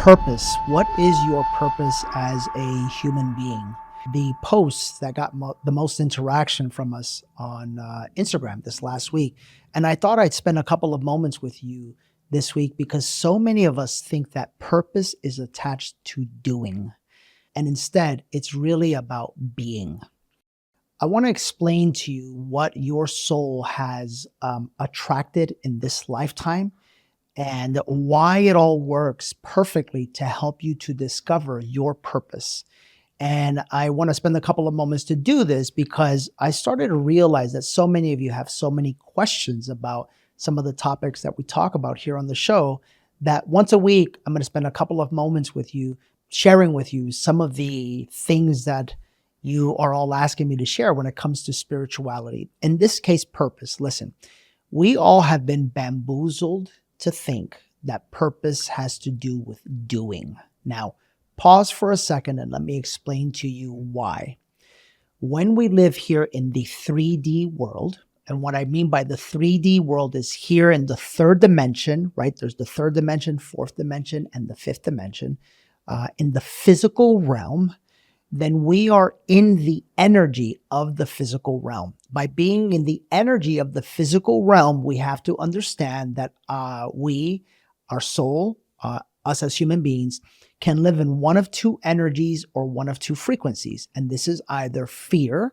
Purpose. What is your purpose as a human being? The post that got the most interaction from us on Instagram this last week. And I thought I'd spend a couple of moments with you this week because so many of us think that purpose is attached to doing. And instead, it's really about being. I want to explain to you what your soul has attracted in this lifetime and why it all works perfectly to help you to discover your purpose. And I want to spend a couple of moments to do this because I started to realize that so many of you have so many questions about some of the topics that we talk about here on the show that once a week, I'm going to spend a couple of moments with you, sharing with you some of the things that you are all asking me to share when it comes to spirituality. In this case, purpose. Listen, we all have been bamboozled to think that purpose has to do with doing. Now, pause for a second and let me explain to you why. When we live here in the 3D world, and what I mean by the 3D world is here in the third dimension, right? There's the third dimension, fourth dimension, and the fifth dimension. In the physical realm, then we are in the energy of the physical realm. By being in the energy of the physical realm, we have to understand that we, our soul, us as human beings, can live in one of two energies or one of two frequencies. And this is either fear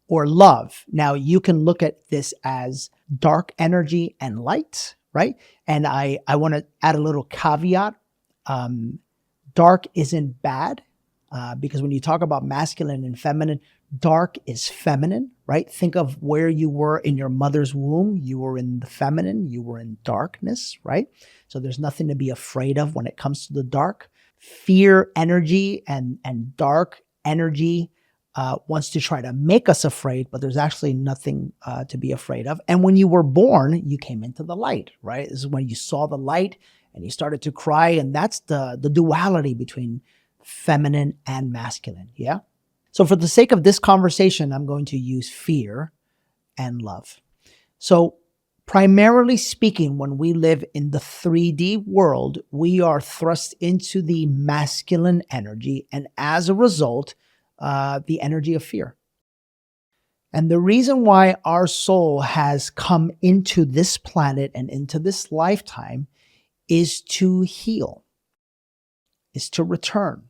or love. Now, you can look at this as dark energy and light, right? And I want to add a little caveat. Dark isn't bad. Because when you talk about masculine and feminine, dark is feminine, right? Think of where you were in your mother's womb. You were in the feminine, you were in darkness, right? So there's nothing to be afraid of when it comes to the dark. Fear energy and dark energy wants to try to make us afraid, but there's actually nothing to be afraid of. And when you were born, you came into the light, right? This is when you saw the light and you started to cry. And that's the duality between feminine and masculine. Yeah. So for the sake of this conversation, I'm going to use fear and love. So primarily speaking, when we live in the 3D world, we are thrust into the masculine energy. And as a result, the energy of fear. And the reason why our soul has come into this planet and into this lifetime is to heal, is to return.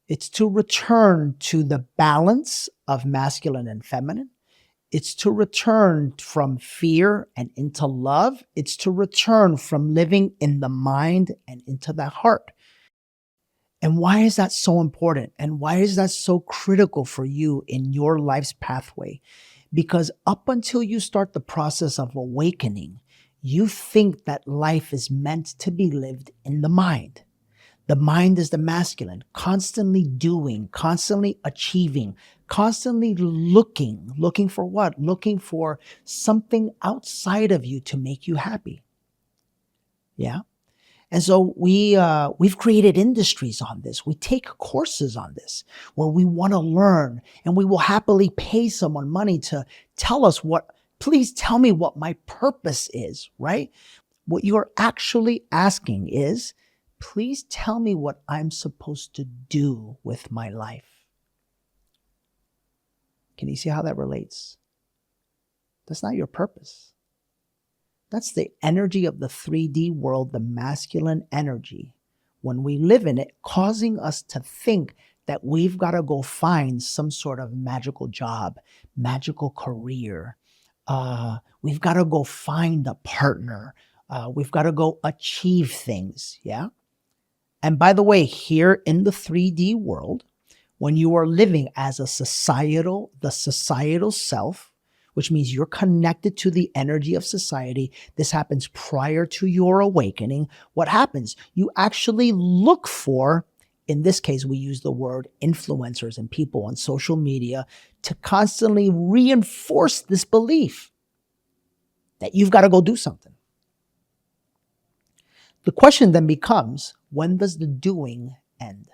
It's to return to the balance of masculine and feminine. It's to return from fear and into love. It's to return from living in the mind and into the heart. And why is that so important? And why is that so critical for you in your life's pathway? Because up until you start the process of awakening, you think that life is meant to be lived in the mind. The mind is the masculine, constantly doing, constantly achieving, constantly looking for what? Looking for something outside of you to make you happy. Yeah. And so we've created industries on this. We take courses on this where we want to learn, and we will happily pay someone money to tell us please tell me what my purpose is, right? What you're actually asking is, please tell me what I'm supposed to do with my life. Can you see how that relates? That's not your purpose. That's the energy of the 3D world, the masculine energy. When we live in it, causing us to think that we've got to go find some sort of magical job, magical career. We've got to go find a partner. We've got to go achieve things. Yeah. And by the way, here in the 3D world, when you are living as the societal self, which means you're connected to the energy of society, this happens prior to your awakening. What happens? You actually look for, in this case, we use the word influencers and people on social media to constantly reinforce this belief that you've got to go do something. The question then becomes, when does the doing end?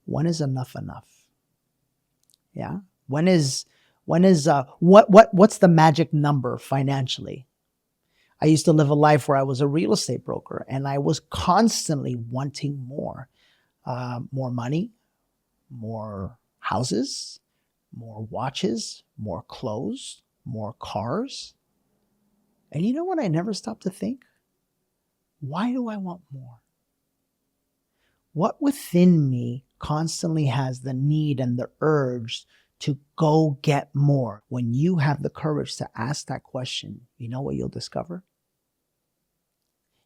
When is enough enough? Yeah. What's the magic number financially? I used to live a life where I was a real estate broker and I was constantly wanting more. More money, more houses, more watches, more clothes, more cars. And you know what? I never stopped to think, why do I want more? What within me constantly has the need and the urge to go get more? When you have the courage to ask that question, you know what you'll discover?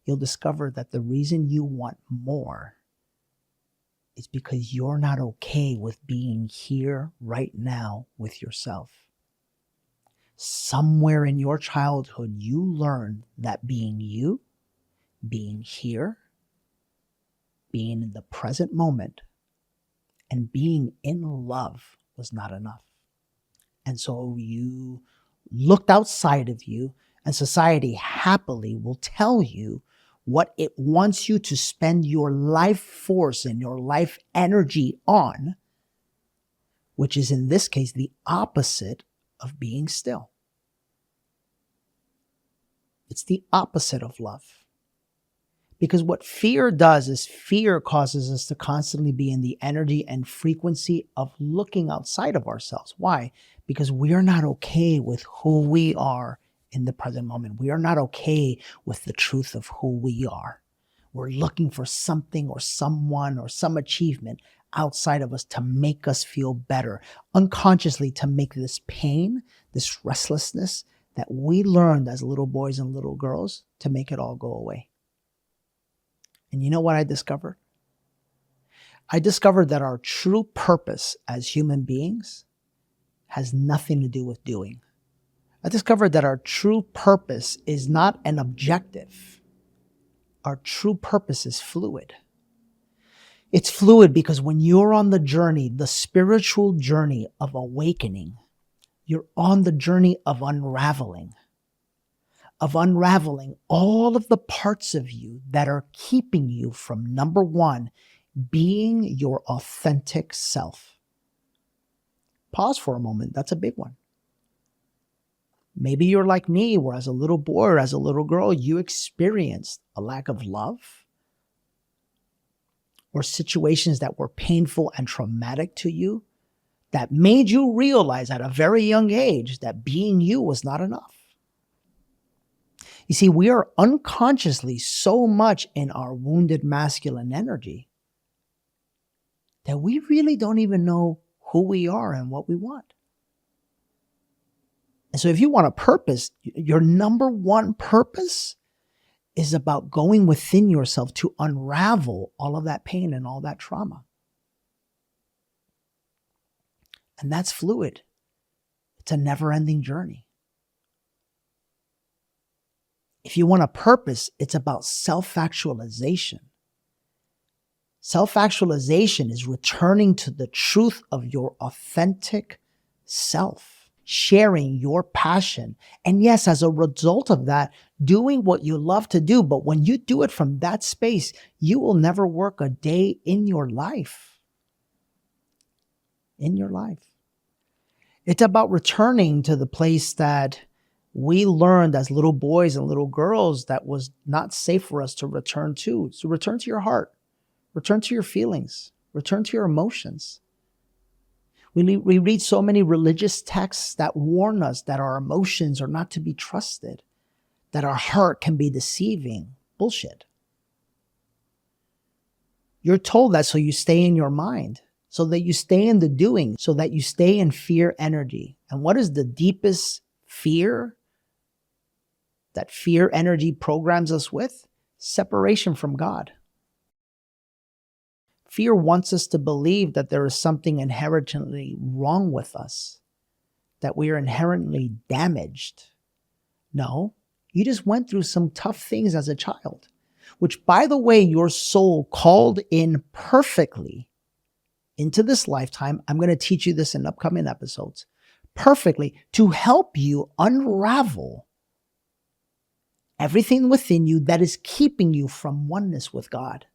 You'll discover that the reason you want more is because you're not okay with being here right now with yourself. Somewhere in your childhood, you learned that being you, being here, being in the present moment, and being in love was not enough. And so you looked outside of you, and society happily will tell you what it wants you to spend your life force and your life energy on, which is in this case the opposite of being still. It's the opposite of love. Because what fear does is fear causes us to constantly be in the energy and frequency of looking outside of ourselves. Why? Because we are not okay with who we are in the present moment. We are not okay with the truth of who we are. We're looking for something or someone or some achievement outside of us to make us feel better, unconsciously to make this pain, this restlessness that we learned as little boys and little girls, to make it all go away. And you know what I discovered? I discovered that our true purpose as human beings has nothing to do with doing. I discovered that our true purpose is not an objective. Our true purpose is fluid. It's fluid because when you're on the journey, the spiritual journey of awakening, you're on the journey of unraveling all of the parts of you that are keeping you from, number one, being your authentic self. Pause for a moment. That's a big one. Maybe you're like me, where as a little boy or as a little girl, you experienced a lack of love or situations that were painful and traumatic to you that made you realize at a very young age that being you was not enough. You see, we are unconsciously so much in our wounded masculine energy that we really don't even know who we are and what we want. And so if you want a purpose, your number one purpose is about going within yourself to unravel all of that pain and all that trauma. And that's fluid. It's a never-ending journey. If you want a purpose, it's about self-actualization. Self-actualization is returning to the truth of your authentic self, sharing your passion. And yes, as a result of that, doing what you love to do. But when you do it from that space, you will never work a day in your life. In your life. It's about returning to the place that we learned as little boys and little girls that was not safe for us to return to. So return to your heart. Return to your feelings. Return to your emotions. We read so many religious texts that warn us that our emotions are not to be trusted, that our heart can be deceiving. Bullshit. You're told that so you stay in your mind, so that you stay in the doing, so that you stay in fear energy. And what is the deepest fear that fear energy programs us with? Separation from God. Fear wants us to believe that there is something inherently wrong with us, that we are inherently damaged. No, you just went through some tough things as a child, which, by the way, your soul called in perfectly into this lifetime. I'm going to teach you this in upcoming episodes, perfectly to help you unravel everything within you that is keeping you from oneness with God.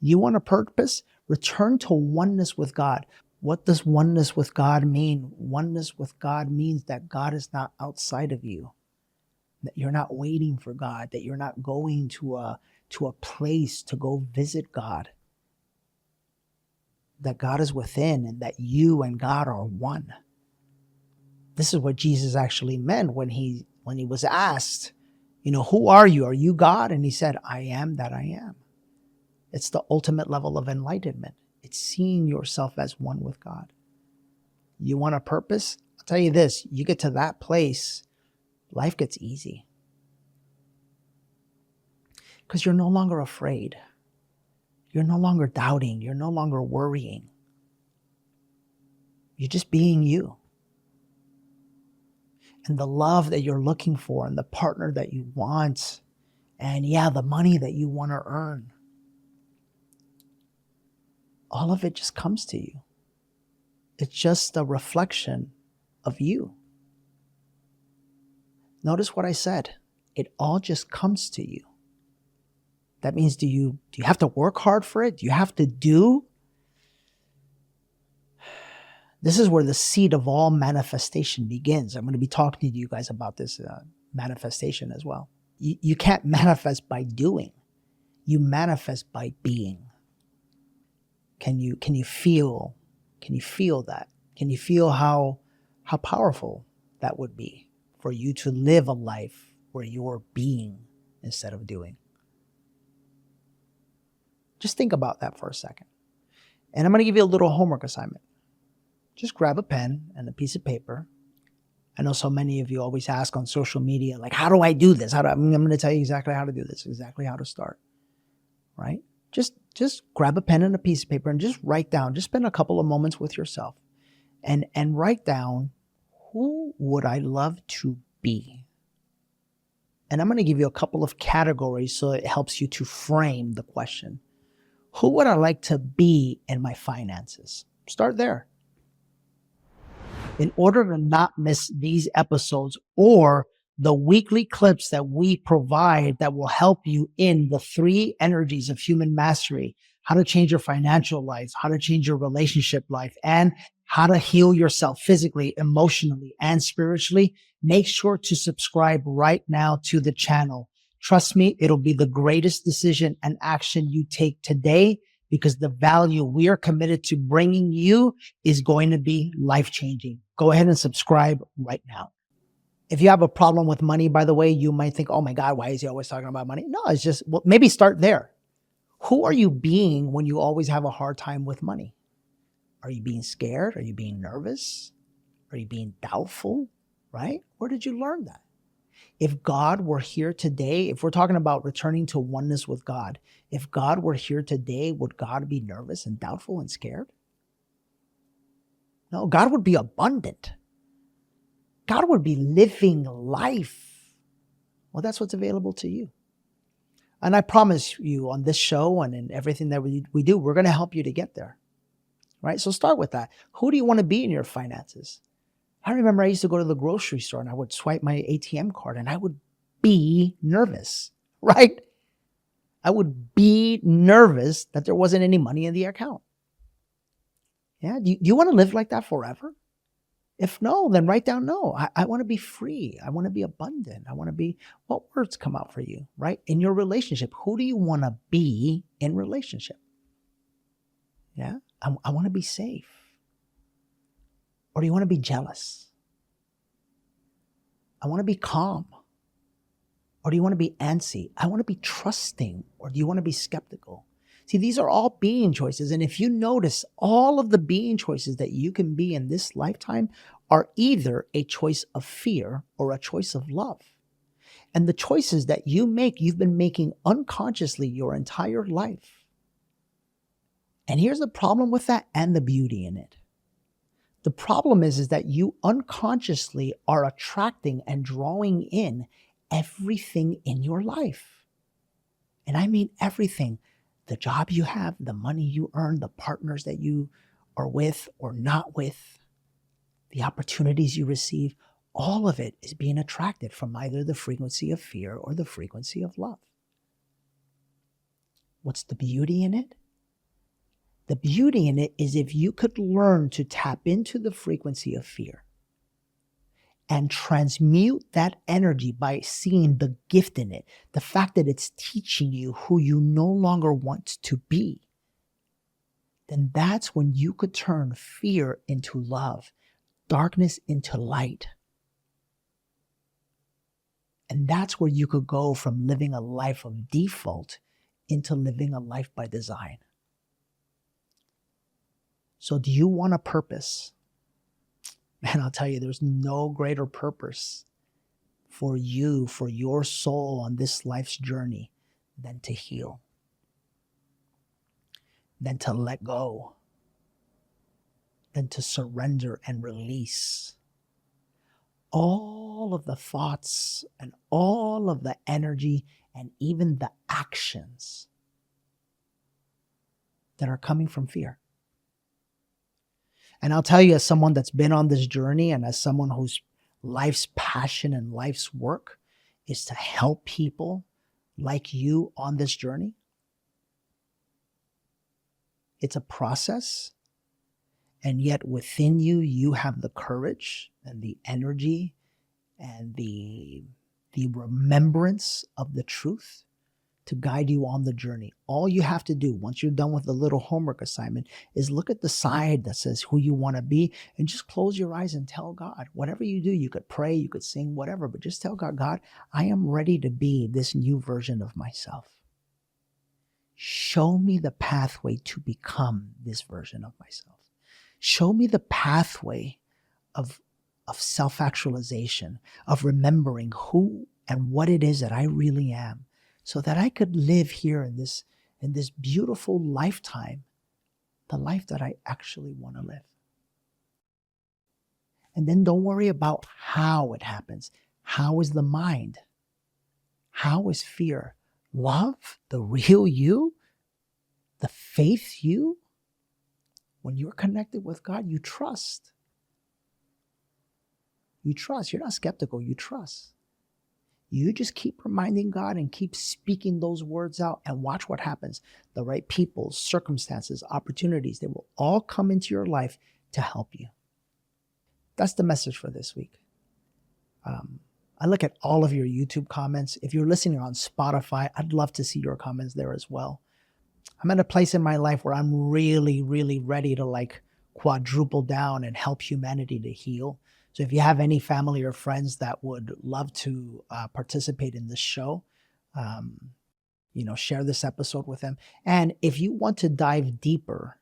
You want a purpose? Return to oneness with God. What does oneness with God mean? Oneness with God means that God is not outside of you. that you're not waiting for God, that you're not going to a place to go visit God, that God is within and that you and God are one. This is what Jesus actually meant when he was asked, who are you? Are you God? And he said, I am that I am. It's the ultimate level of enlightenment. It's seeing yourself as one with God. You want a purpose? I'll tell you this, you get to that place, life gets easy. Because you're no longer afraid. You're no longer doubting. You're no longer worrying. You're just being you. And the love that you're looking for and the partner that you want, and the money that you want to earn, all of it just comes to you. It's just a reflection of you. Notice what I said. It all just comes to you. That means do you have to work hard for it? Do you have to do? This is where the seed of all manifestation begins. I'm going to be talking to you guys about this manifestation as well. You can't manifest by doing. You manifest by being. Can you feel that? Can you feel how powerful that would be for you to live a life where you're being instead of doing? Just think about that for a second. And I'm going to give you a little homework assignment. Just grab a pen and a piece of paper. I know so many of you always ask on social media, like, how do I do this? I'm going to tell you exactly how to do this, exactly how to start, right? Just grab a pen and a piece of paper and just write down, just spend a couple of moments with yourself and write down, who would I love to be? And I'm going to give you a couple of categories so it helps you to frame the question. Who would I like to be in my finances? Start there. In order to not miss these episodes or the weekly clips that we provide that will help you in the 3 energies of human mastery, how to change your financial life, how to change your relationship life, and how to heal yourself physically, emotionally, and spiritually, make sure to subscribe right now to the channel. Trust me, it'll be the greatest decision and action you take today, because the value we are committed to bringing you is going to be life-changing. Go ahead and subscribe right now. If you have a problem with money, by the way, you might think, oh my God, why is he always talking about money? No, it's just, well, maybe start there. Who are you being when you always have a hard time with money? Are you being scared? Are you being nervous? Are you being doubtful? Right? Where did you learn that? If God were here today, if we're talking about returning to oneness with God, if God were here today, would God be nervous and doubtful and scared? No, God would be abundant. God would be living life. Well, that's what's available to you. And I promise you on this show and in everything that we do, we're going to help you to get there. Right? So start with that. Who do you want to be in your finances? I remember I used to go to the grocery store and I would swipe my ATM card and I would be nervous, right? I would be nervous that there wasn't any money in the account. Yeah. Do you want to live like that forever? If no, then write down no. I want to be free. I want to be abundant. I want to be, what words come out for you, right? In your relationship, who do you want to be in relationship? Yeah. I want to be safe. Or do you want to be jealous? I want to be calm. Or do you want to be antsy? I want to be trusting. Or do you want to be skeptical? See, these are all being choices. And if you notice, all of the being choices that you can be in this lifetime are either a choice of fear or a choice of love. And the choices that you make, you've been making unconsciously your entire life. And here's the problem with that and the beauty in it. The problem is that you unconsciously are attracting and drawing in everything in your life. And I mean everything. The job you have, the money you earn, the partners that you are with or not with, the opportunities you receive, all of it is being attracted from either the frequency of fear or the frequency of love. What's the beauty in it? The beauty in it is if you could learn to tap into the frequency of fear and transmute that energy by seeing the gift in it, the fact that it's teaching you who you no longer want to be, then that's when you could turn fear into love, darkness into light. And that's where you could go from living a life of default into living a life by design. So do you want a purpose? Man, I'll tell you, there's no greater purpose for you, for your soul on this life's journey than to heal, than to let go, than to surrender and release all of the thoughts and all of the energy and even the actions that are coming from fear. And I'll tell you, as someone that's been on this journey and as someone whose life's passion and life's work is to help people like you on this journey, it's a process. And yet within you, you have the courage and the energy and the remembrance of the truth to guide you on the journey. All you have to do once you're done with the little homework assignment is look at the side that says who you want to be and just close your eyes and tell God. Whatever you do, you could pray, you could sing, whatever, but just tell God, God, I am ready to be this new version of myself. Show me the pathway to become this version of myself. Show me the pathway of self-actualization, of remembering who and what it is that I really am, so that I could live here in this beautiful lifetime, the life that I actually want to live. And then don't worry about how it happens. How is the mind? How is fear? Love, the real you, the faith you. When you're connected with God, you trust. You trust. You're not skeptical. You trust. You just keep reminding God and keep speaking those words out and watch what happens. The right people, circumstances, opportunities, they will all come into your life to help you. That's the message for this week. I look at all of your YouTube comments. If you're listening on Spotify, I'd love to see your comments there as well. I'm at a place in my life where I'm really, really ready to quadruple down and help humanity to heal. So if you have any family or friends that would love to participate in this show, share this episode with them. And if you want to dive deeper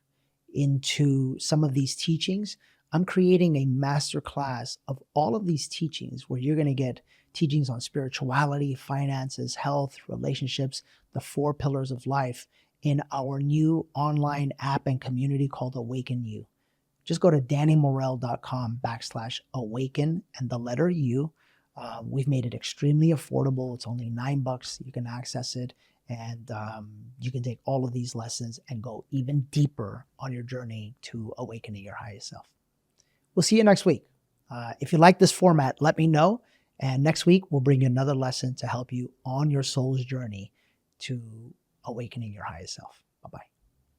into some of these teachings, I'm creating a masterclass of all of these teachings where you're going to get teachings on spirituality, finances, health, relationships, the 4 pillars of life in our new online app and community called Awaken You. Just go to dannymorel.com/awaken and the letter U. We've made it extremely affordable. It's only $9. You can access it and you can take all of these lessons and go even deeper on your journey to awakening your highest self. We'll see you next week. If you like this format, let me know. And next week, we'll bring you another lesson to help you on your soul's journey to awakening your highest self. Bye-bye.